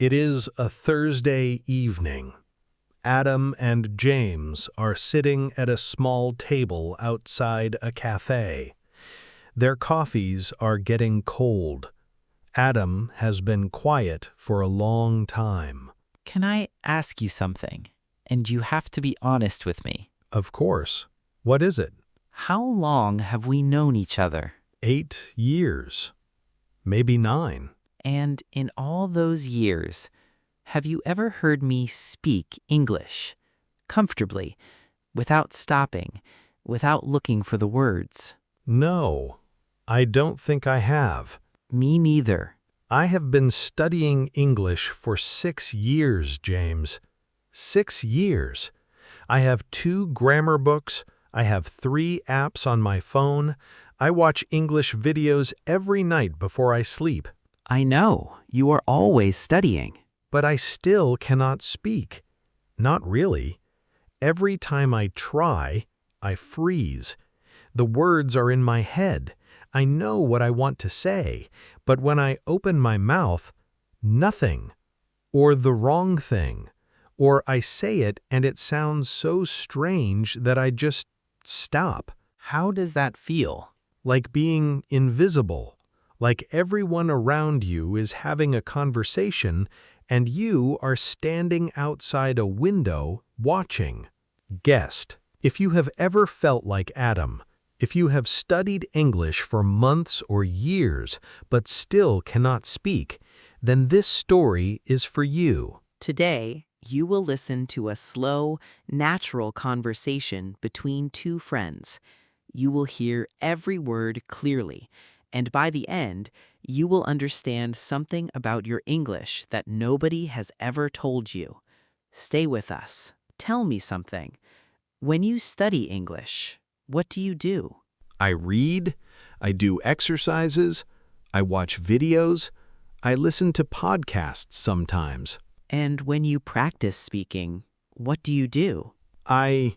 It is a Thursday evening. Adam and James are sitting at a small table outside a café. Their coffees are getting cold. Adam has been quiet for a long time. Can I ask you something? And you have to be honest with me. Of course. What is it? How long have we known each other? 8 years. Maybe 9. And in all those years, have you ever heard me speak English comfortably, without stopping, without looking for the words? No, I don't think I have. Me neither. I have been studying English for 6 years, James. 6 years. I have 2 grammar books. I have 3 apps on my phone. I watch English videos every night before I sleep. I know, you are always studying. But I still cannot speak. Not really. Every time I try, I freeze. The words are in my head. I know what I want to say, but when I open my mouth, nothing, or the wrong thing, or I say it and it sounds so strange that I just stop. How does that feel? Like being invisible, like everyone around you is having a conversation and you are standing outside a window watching. Guest, if you have ever felt like Adam, if you have studied English for months or years but still cannot speak, then this story is for you. Today, you will listen to a slow, natural conversation between 2 friends. You will hear every word clearly, and by the end, you will understand something about your English that nobody has ever told you. Stay with us. Tell me something. When you study English, what do you do? I read, I do exercises, I watch videos, I listen to podcasts sometimes. And when you practice speaking, what do you do? I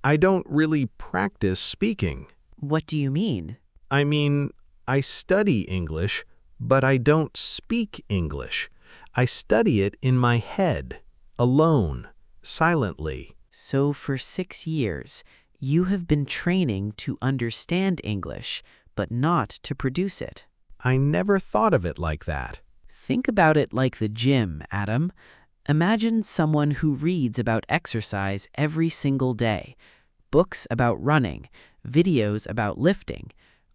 don't really practice speaking. What do you mean? I mean, I study English, but I don't speak English. I study it in my head, alone, silently. So for 6 years, you have been training to understand English, but not to produce it. I never thought of it like that. Think about it like the gym, Adam. Imagine someone who reads about exercise every single day, books about running, videos about lifting,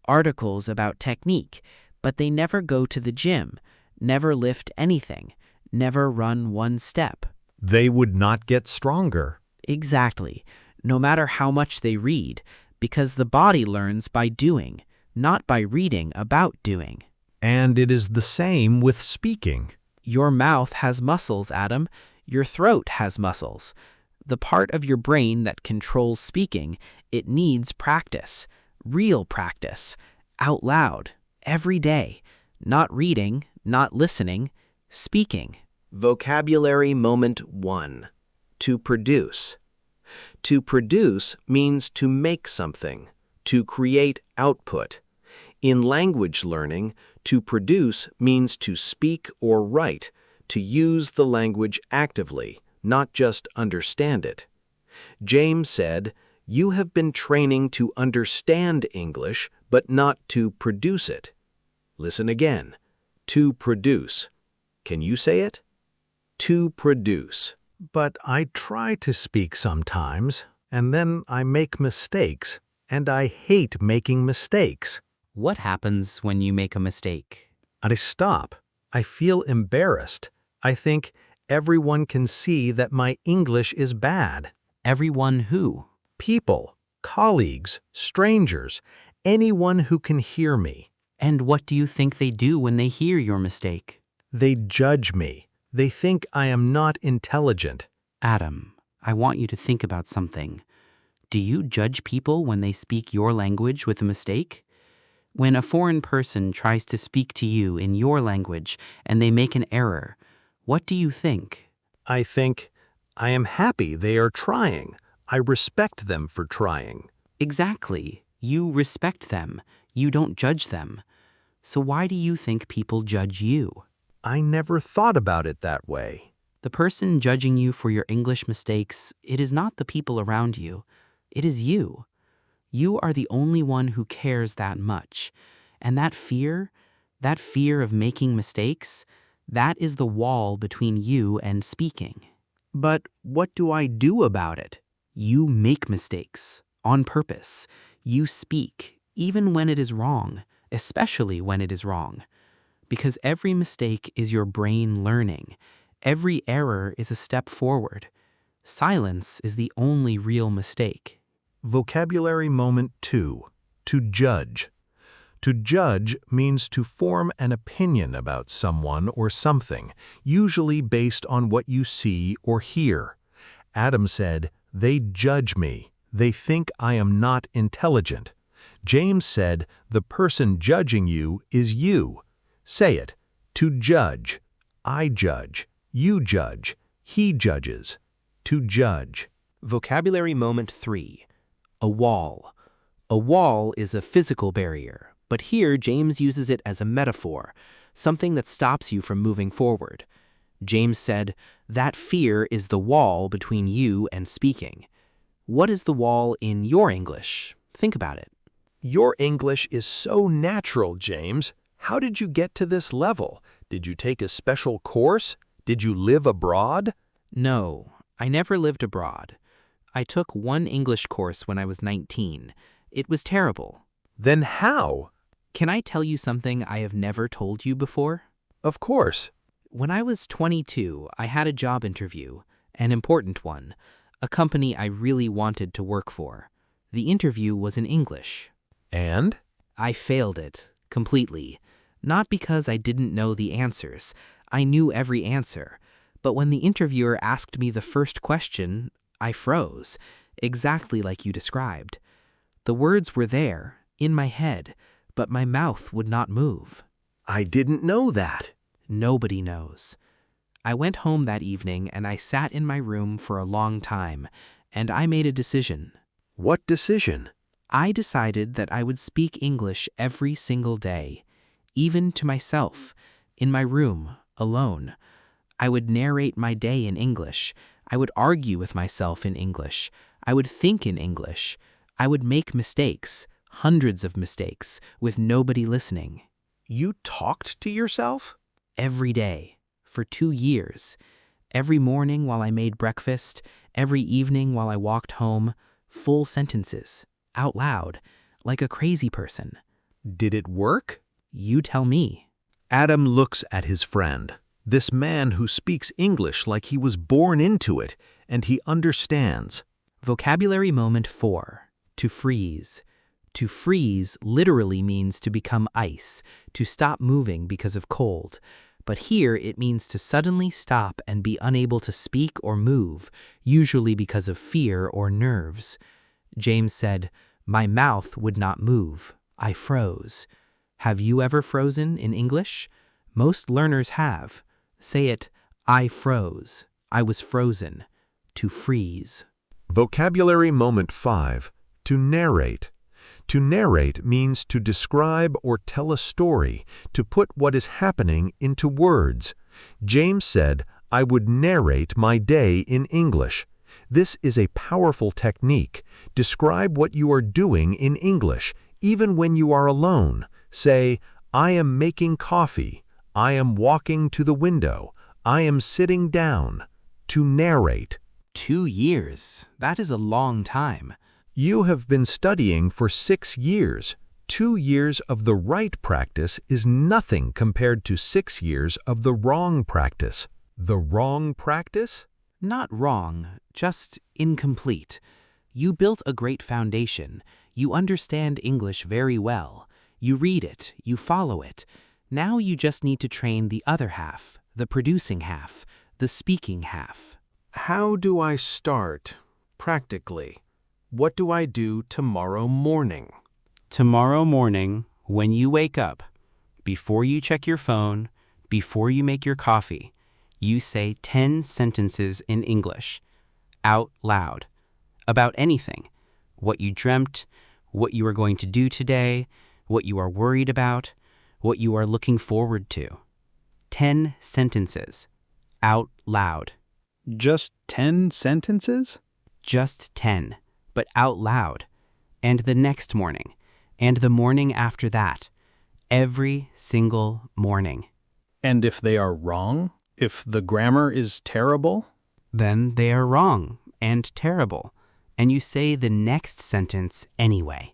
articles about technique, but they never go to the gym, never lift anything, never run one step. They would not get stronger. Exactly, no matter how much they read, because the body learns by doing, not by reading about doing. And it is the same with speaking. Your mouth has muscles, Adam. Your throat has muscles. The part of your brain that controls speaking, it needs practice, real practice, out loud, every day, not reading, not listening, speaking. Vocabulary Moment 1. To produce. To produce means to make something, to create output. In language learning, to produce means to speak or write, to use the language actively, not just understand it. James said, "You have been training to understand English, but not to produce it." Listen again. To produce. Can you say it? To produce. But I try to speak sometimes, and then I make mistakes, and I hate making mistakes. What happens when you make a mistake? I stop. I feel embarrassed. I think everyone can see that my English is bad. Everyone who? People, colleagues, strangers, anyone who can hear me. And what do you think they do when they hear your mistake? They judge me. They think I am not intelligent. Adam, I want you to think about something. Do you judge people when they speak your language with a mistake? When a foreign person tries to speak to you in your language and they make an error, what do you think? I think, I am happy they are trying. I respect them for trying. Exactly. You respect them. You don't judge them. So why do you think people judge you? I never thought about it that way. The person judging you for your English mistakes, it is not the people around you. It is you. You are the only one who cares that much. And that fear of making mistakes, that is the wall between you and speaking. But what do I do about it? You make mistakes on purpose. You speak, even when it is wrong, especially when it is wrong. Because every mistake is your brain learning. Every error is a step forward. Silence is the only real mistake. Vocabulary moment 2. To judge. To judge means to form an opinion about someone or something, usually based on what you see or hear. Adam said, "They judge me. They think I am not intelligent." James said, "The person judging you is you." Say it. To judge. I judge. You judge. He judges. To judge. Vocabulary moment 3. A wall. A wall is a physical barrier, but here James uses it as a metaphor, something that stops you from moving forward. James said, that fear is the wall between you and speaking. What is the wall in your English? Think about it. Your English is so natural, James. How did you get to this level? Did you take a special course? Did you live abroad? No, I never lived abroad. I took one English course when I was 19. It was terrible. Then how? Can I tell you something I have never told you before? Of course. When I was 22, I had a job interview, an important one, a company I really wanted to work for. The interview was in English. And? I failed it, completely. Not because I didn't know the answers. I knew every answer. But when the interviewer asked me the first question, I froze, exactly like you described. The words were there, in my head, but my mouth would not move. I didn't know that. Nobody knows. I went home that evening and I sat in my room for a long time, and I made a decision. What decision? I decided that I would speak English every single day, even to myself, in my room, alone. I would narrate my day in English. I would argue with myself in English. I would think in English. I would make mistakes, hundreds of mistakes, with nobody listening. You talked to yourself? Every day, for 2 years. Every morning while I made breakfast, every evening while I walked home, full sentences, out loud, like a crazy person. Did it work? You tell me. Adam looks at his friend, this man who speaks English like he was born into it, and he understands. Vocabulary moment 4. To freeze. To freeze literally means to become ice, to stop moving because of cold. But here it means to suddenly stop and be unable to speak or move, usually because of fear or nerves. James said, "My mouth would not move. I froze." Have you ever frozen in English? Most learners have. Say it, I froze. I was frozen. To freeze. Vocabulary moment 5. To narrate. To narrate means to describe or tell a story, to put what is happening into words. James said, "I would narrate my day in English." This is a powerful technique. Describe what you are doing in English, even when you are alone. Say, "I am making coffee. I am walking to the window. I am sitting down." To narrate. 2 years. That is a long time. You have been studying for 6 years. 2 years of the right practice is nothing compared to 6 years of the wrong practice. The wrong practice? Not wrong, just incomplete. You built a great foundation. You understand English very well. You read it, you follow it. Now you just need to train the other half, the producing half, the speaking half. How do I start, practically? What do I do tomorrow morning? Tomorrow morning, when you wake up, before you check your phone, before you make your coffee, you say 10 sentences in English, out loud, about anything. What you dreamt, what you are going to do today, what you are worried about, what you are looking forward to. 10 sentences. Out loud. Just 10 sentences? Just 10, but out loud. And the next morning. And the morning after that. Every single morning. And if they are wrong? If the grammar is terrible? Then they are wrong and terrible, and you say the next sentence anyway.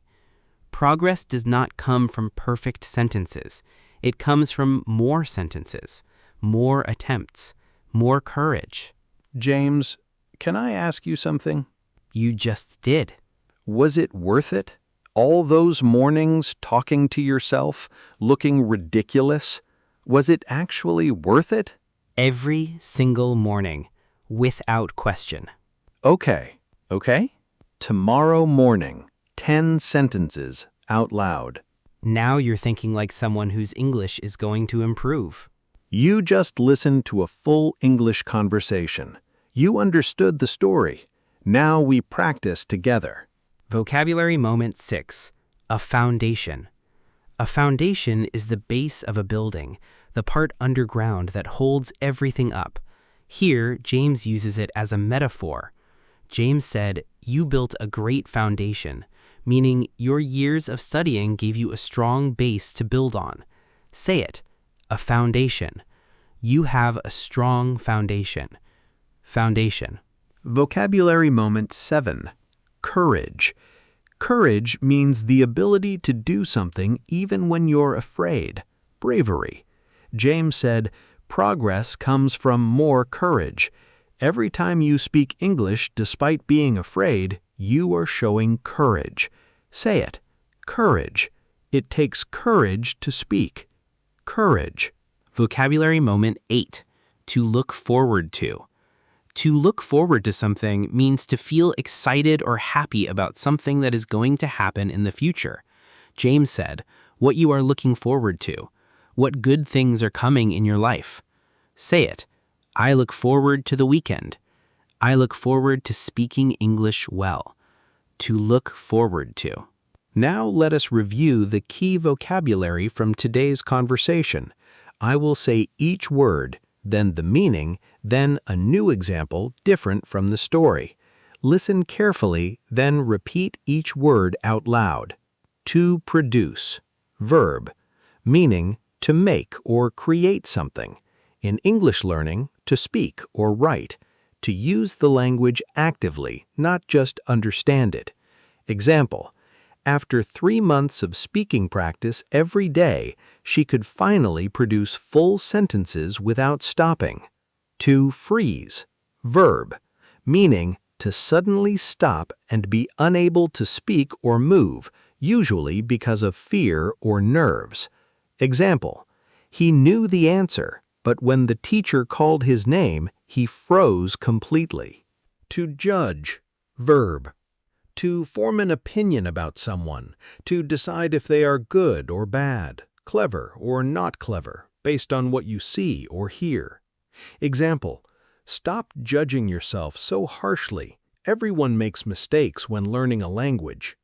Progress does not come from perfect sentences. It comes from more sentences, more attempts, more courage. James, can I ask you something? You just did. Was it worth it? All those mornings talking to yourself, looking ridiculous? Was it actually worth it? Every single morning, without question. Okay. Tomorrow morning, 10 sentences out loud. Now you're thinking like someone whose English is going to improve. You just listened to a full English conversation. You understood the story. Now we practice together. Vocabulary Moment 6. A foundation. A foundation is the base of a building, the part underground that holds everything up. Here, James uses it as a metaphor. James said, "You built a great foundation," meaning your years of studying gave you a strong base to build on. Say it. A foundation. You have a strong foundation. Foundation. Vocabulary Moment 7. Courage. Courage means the ability to do something even when you're afraid. Bravery. James said, progress comes from more courage. Every time you speak English despite being afraid, you are showing courage. Say it. Courage. It takes courage to speak. Courage. Vocabulary Moment 8. To look forward to. To look forward to something means to feel excited or happy about something that is going to happen in the future. James said, what you are looking forward to. What good things are coming in your life. Say it. I look forward to the weekend. I look forward to speaking English well. To look forward to. Now let us review the key vocabulary from today's conversation. I will say each word, then the meaning, then a new example different from the story. Listen carefully, then repeat each word out loud. To produce. Verb. Meaning, to make or create something. In English learning, to speak or write. To use the language actively, not just understand it. Example. After 3 months of speaking practice every day, she could finally produce full sentences without stopping. To freeze. Verb. Meaning, to suddenly stop and be unable to speak or move, usually because of fear or nerves. Example. He knew the answer, but when the teacher called his name, he froze completely. To judge. Verb. To form an opinion about someone, to decide if they are good or bad, clever or not clever, based on what you see or hear. Example. Stop judging yourself so harshly. Everyone makes mistakes when learning a language.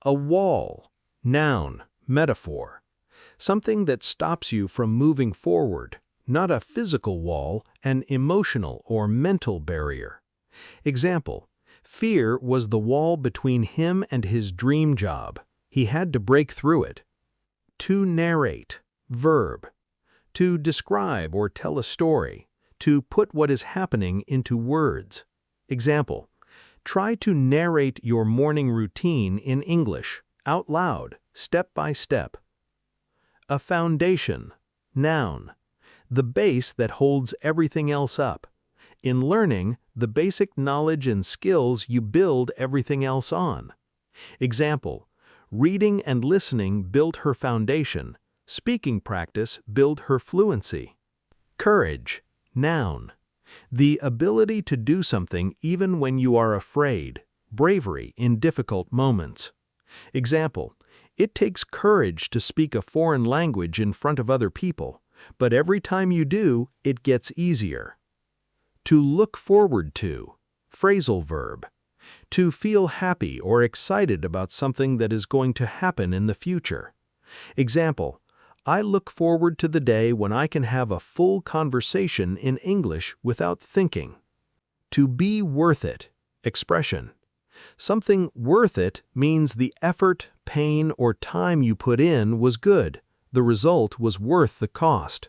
A wall. Noun, metaphor. Something that stops you from moving forward, not a physical wall, an emotional or mental barrier. Example. Fear was the wall between him and his dream job. He had to break through it. To narrate. Verb. To describe or tell a story. To put what is happening into words. Example. Try to narrate your morning routine in English, out loud, step by step. A foundation. Noun. The base that holds everything else up. In learning, the basic knowledge and skills you build everything else on. Example. Reading and listening built her foundation. Speaking practice built her fluency. Courage. Noun. The ability to do something even when you are afraid. Bravery in difficult moments. Example. It takes courage to speak a foreign language in front of other people, but every time you do, it gets easier. To look forward to. Phrasal verb. To feel happy or excited about something that is going to happen in the future. Example. I look forward to the day when I can have a full conversation in English without thinking. To be worth it. Expression. Something worth it means the effort, pain, or time you put in was good. The result was worth the cost.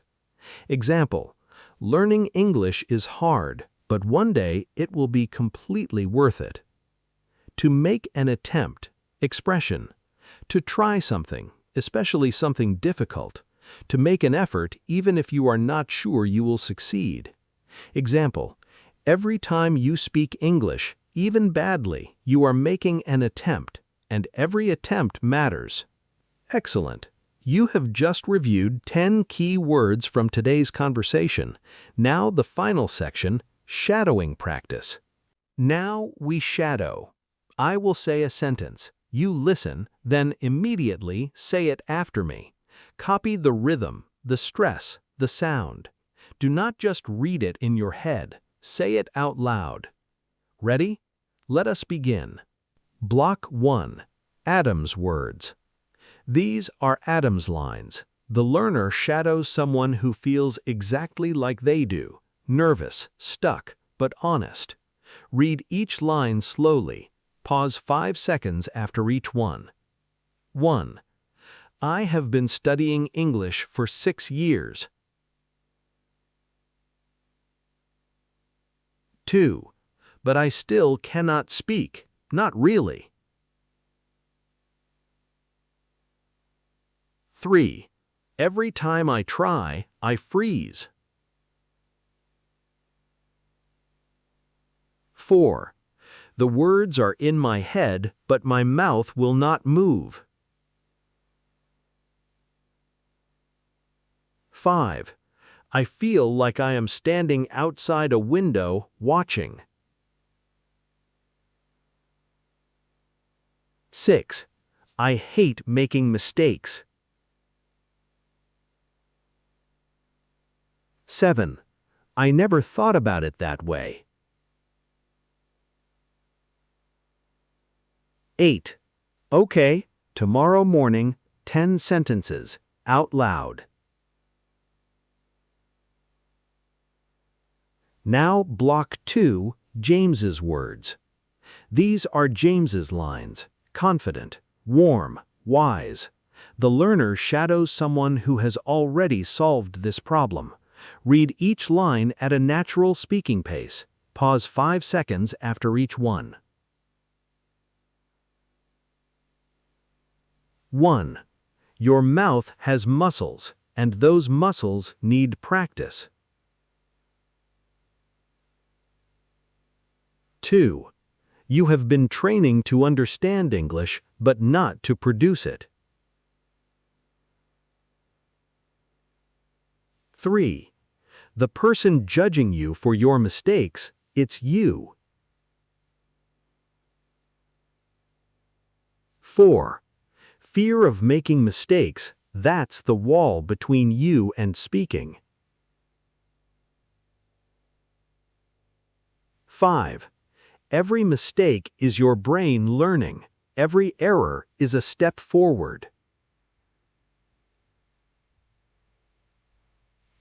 Example: learning English is hard, but one day it will be completely worth it. To make an attempt. Expression. To try something, especially something difficult. To make an effort even if you are not sure you will succeed. Example: every time you speak English, even badly, you are making an attempt, and every attempt matters. Excellent. You have just reviewed 10 key words from today's conversation. Now the final section, shadowing practice. Now we shadow. I will say a sentence. You listen, then immediately say it after me. Copy the rhythm, the stress, the sound. Do not just read it in your head. Say it out loud. Ready? Let us begin. Block 1. Adam's words. These are Adam's lines. The learner shadows someone who feels exactly like they do, nervous, stuck, but honest. Read each line slowly. Pause 5 seconds after each one. 1. I have been studying English for 6 years. 2. But I still cannot speak. Not really. 3. Every time I try, I freeze. 4. The words are in my head, but my mouth will not move. 5. I feel like I am standing outside a window watching. 6. I hate making mistakes. 7. I never thought about it that way. 8. Okay, tomorrow morning, 10 sentences, out loud. Now block 2, James's words. These are James's lines, confident, warm, wise. The learner shadows someone who has already solved this problem. Read each line at a natural speaking pace. Pause 5 seconds after each one. 1. Your mouth has muscles, and those muscles need practice. 2. You have been training to understand English, but not to produce it. 3. The person judging you for your mistakes, it's you. 4. Fear of making mistakes, that's the wall between you and speaking. 5. Every mistake is your brain learning. Every error is a step forward.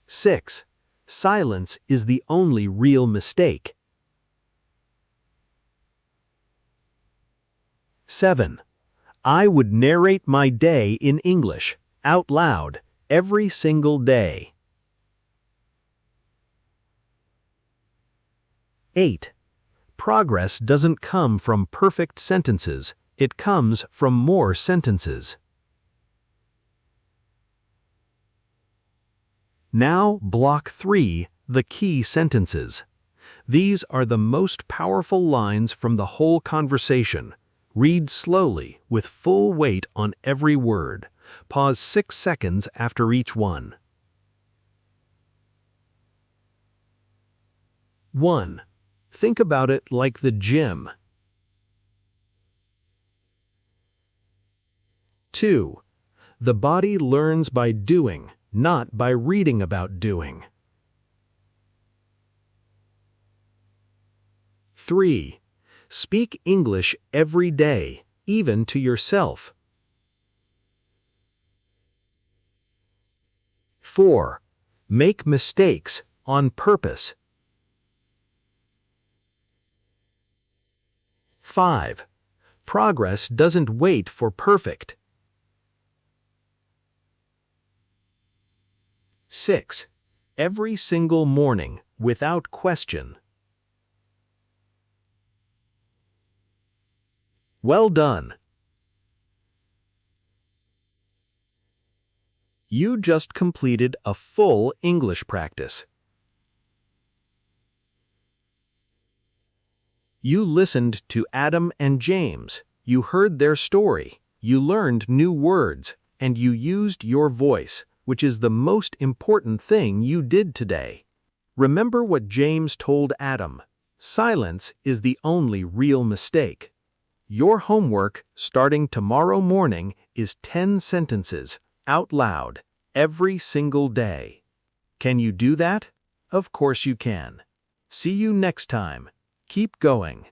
6. Silence is the only real mistake. 7. I would narrate my day in English, out loud, every single day. 8. Progress doesn't come from perfect sentences, it comes from more sentences. Now block 3, the key sentences. These are the most powerful lines from the whole conversation. Read slowly, with full weight on every word. Pause 6 seconds after each one. 1. Think about it like the gym. 2. The body learns by doing, not by reading about doing. 3. Speak English every day, even to yourself. 4. Make mistakes on purpose. 5. Progress doesn't wait for perfect. 6. Every single morning, without question. Well done. You just completed a full English practice. You listened to Adam and James. You heard their story. You learned new words, and you used your voice, which is the most important thing you did today. Remember what James told Adam. Silence is the only real mistake. Your homework, starting tomorrow morning, is 10 sentences, out loud, every single day. Can you do that? Of course you can. See you next time. Keep going.